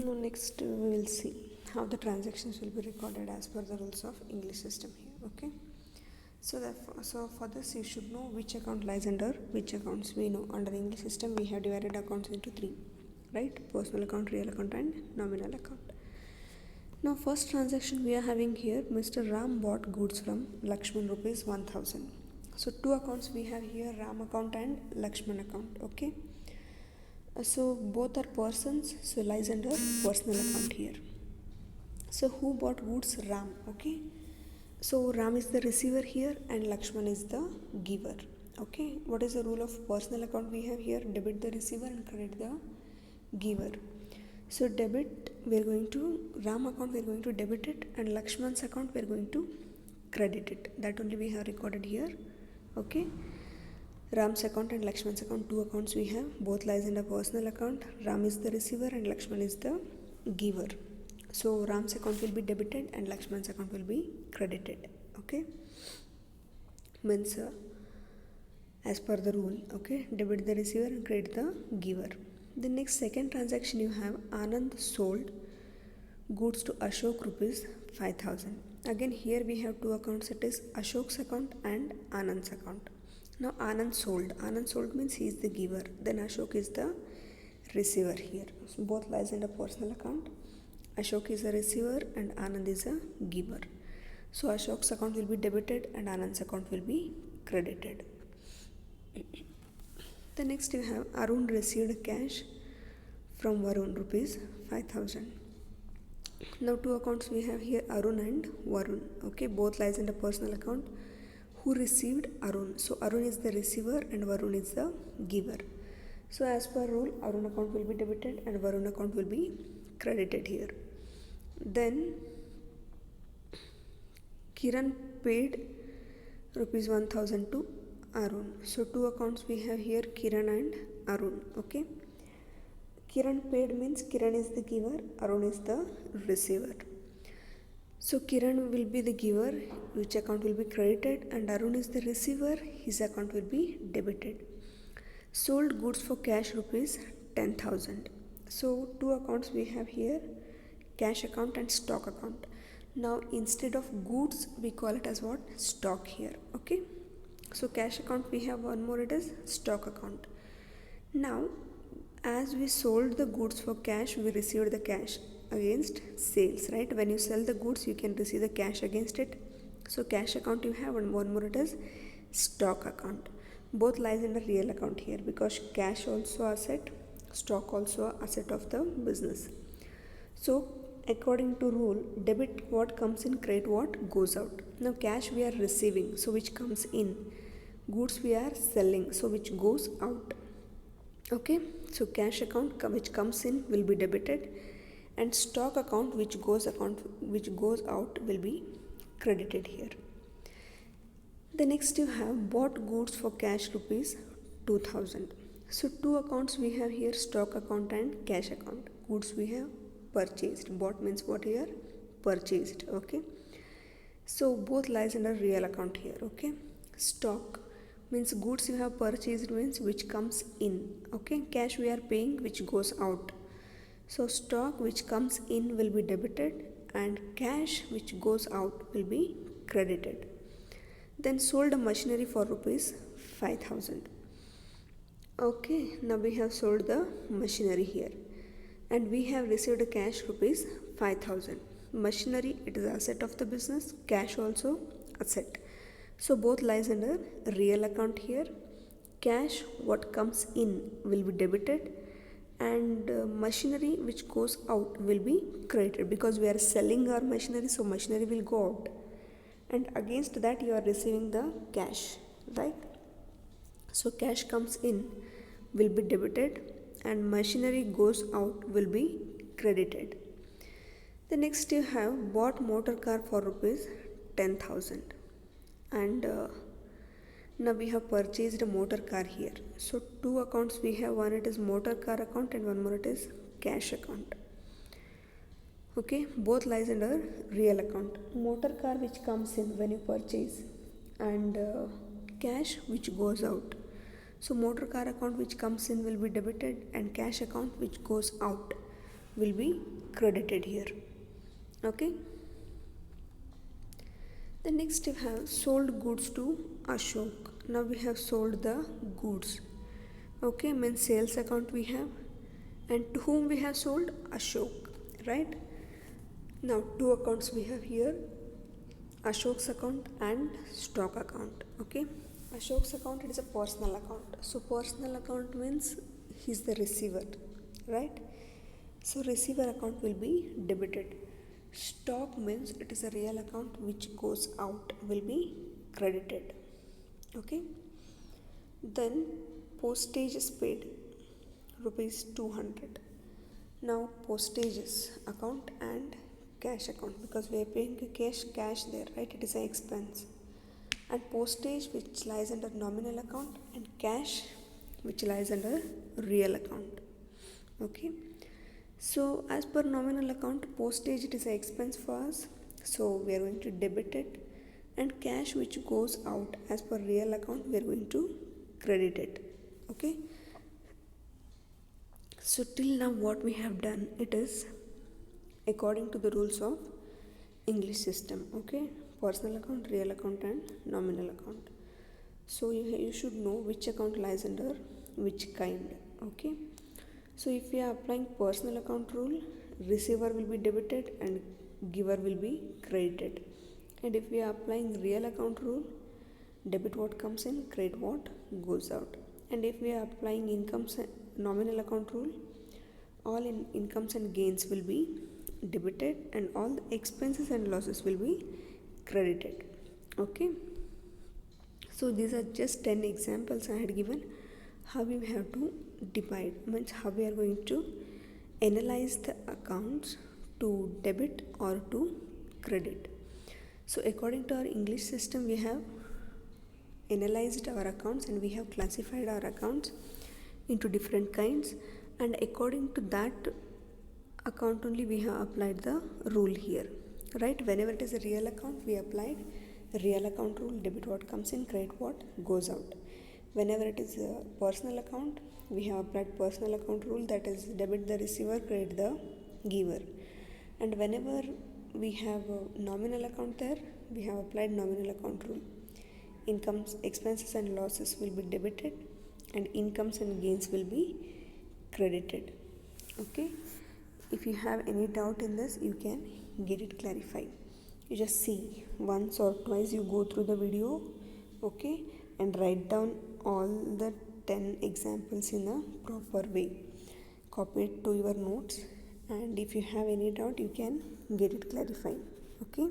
Now next we will see how the transactions will be recorded as per the rules of English system here. Okay. So for this you should know which account lies under which accounts. We know under English system we have divided accounts into three, right? Personal account, real account and nominal account. Now first transaction we are having here, Mr. Ram bought goods from Lakshman rupees 1000. So two accounts we have here, Ram account and Lakshman account. Okay. So both are persons, so lies under personal account here. So who bought goods? Ram. Okay. So Ram is the receiver here and Lakshman is the giver. Okay. What is the rule of personal account we have here? Debit the receiver and credit the giver. So debit we are going to, Ram account we are going to debit it, and Lakshman's account we are going to credit it. That only we have recorded here. Okay. Ram's account and Lakshman's account, two accounts we have, both lies in a personal account. Ram is the receiver and Lakshman is the giver. So Ram's account will be debited and Lakshman's account will be credited. Okay. Means as per the rule, okay, debit the receiver and credit the giver. The next second transaction you have, Anand sold goods to Ashok rupees 5000. Again here we have two accounts, it is Ashok's account and Anand's account. Now Anand sold means he is the giver, then Ashok is the receiver here. So both lies in a personal account. Ashok is a receiver and Anand is a giver. So Ashok's account will be debited and Anand's account will be credited. The next you have Arun received cash from Varun rupees 5000. Now two accounts we have here, Arun and Varun. Okay, both lies in the personal account. Who received? Arun. So Arun is the receiver and Varun is the giver. So as per rule, Arun account will be debited and Varun account will be credited here. Then Kiran paid rupees 1000 to Arun. So two accounts we have here, Kiran and Arun. Okay. Kiran paid means Kiran is the giver, Arun is the receiver. So Kiran will be the giver, which account will be credited, and Arun is the receiver, his account will be debited. Sold goods for cash rupees 10,000. So two accounts we have here, cash account and stock account. Now instead of goods we call it as what? Stock here. Okay. So cash account we have one more, it is stock account. Now as we sold the goods for cash, we received the cash against sales, right? When you sell the goods you can receive the cash against it. So cash account you have and one more, it is stock account. Both lies in the real account here because cash also asset, stock also asset of the business. So according to rule, debit what comes in, credit what goes out. Now cash we are receiving, so which comes in. Goods we are selling, so which goes out. Okay, so cash account which comes in will be debited and stock account which goes out will be credited here. The next you have bought goods for cash rupees 2000. So two accounts we have here, stock account and cash account. Goods we have purchased, bought means what here, purchased. Okay, so both lies under real account here. Okay, stock means goods you have purchased means which comes in. Okay, cash we are paying which goes out. So stock which comes in will be debited and cash which goes out will be credited. Then sold a machinery for rupees 5000. Okay, now we have sold the machinery here and we have received a cash rupees 5000. Machinery, it is asset of the business, cash also asset. So both lies under real account here. Cash what comes in will be debited and machinery which goes out will be credited because we are selling our machinery, so machinery will go out and against that you are receiving the cash, right? So cash comes in will be debited and machinery goes out will be credited. The next you have bought motor car for rupees 10,000 and now we have purchased a motor car here. So two accounts we have, one it is motor car account and one more it is cash account. Okay, both lies under real account. Motor car which comes in when you purchase and cash which goes out. So motor car account which comes in will be debited and cash account which goes out will be credited here. Okay. The next we have sold goods to Ashok. Now we have sold the goods. Okay, means sales account we have, and to whom we have sold? Ashok, right? Now two accounts we have here, Ashok's account and stock account. Okay, Ashok's account, it is a personal account. So personal account means he's the receiver, right? So receiver account will be debited. Stock means it is a real account which goes out, will be credited. Okay. Then postage is paid, rupees 200. Now postages account and cash account, because we are paying cash there, right? It is an expense. And postage which lies under nominal account, and cash which lies under real account. Okay. So as per nominal account, postage it is an expense for us, so we are going to debit it, and cash which goes out as per real account, we are going to credit it. Okay. So till now what we have done, it is according to the rules of English system. Okay, personal account, real account and nominal account. So you should know which account lies under which kind. Okay. So if we are applying personal account rule, receiver will be debited and giver will be credited. And if we are applying real account rule, debit what comes in, credit what goes out. And if we are applying nominal account rule, all incomes and gains will be debited and all the expenses and losses will be credited. Okay. So these are just 10 examples I had given how we have to divide, means how we are going to analyze the accounts to debit or to credit. So according to our English system, we have analyzed our accounts and we have classified our accounts into different kinds, and according to that account only we have applied the rule here, right? Whenever it is a real account, we applied real account rule, debit what comes in, credit what goes out. Whenever it is a personal account, we have applied personal account rule, that is debit the receiver, credit the giver. And whenever we have a nominal account there, we have applied nominal account rule. Incomes, expenses and losses will be debited and incomes and gains will be credited. Okay. If you have any doubt in this, you can get it clarified. You just see once or twice, you go through the video, okay, and write down all the 10 examples in a proper way. Copy it to your notes, and if you have any doubt, you can get it clarified. Okay.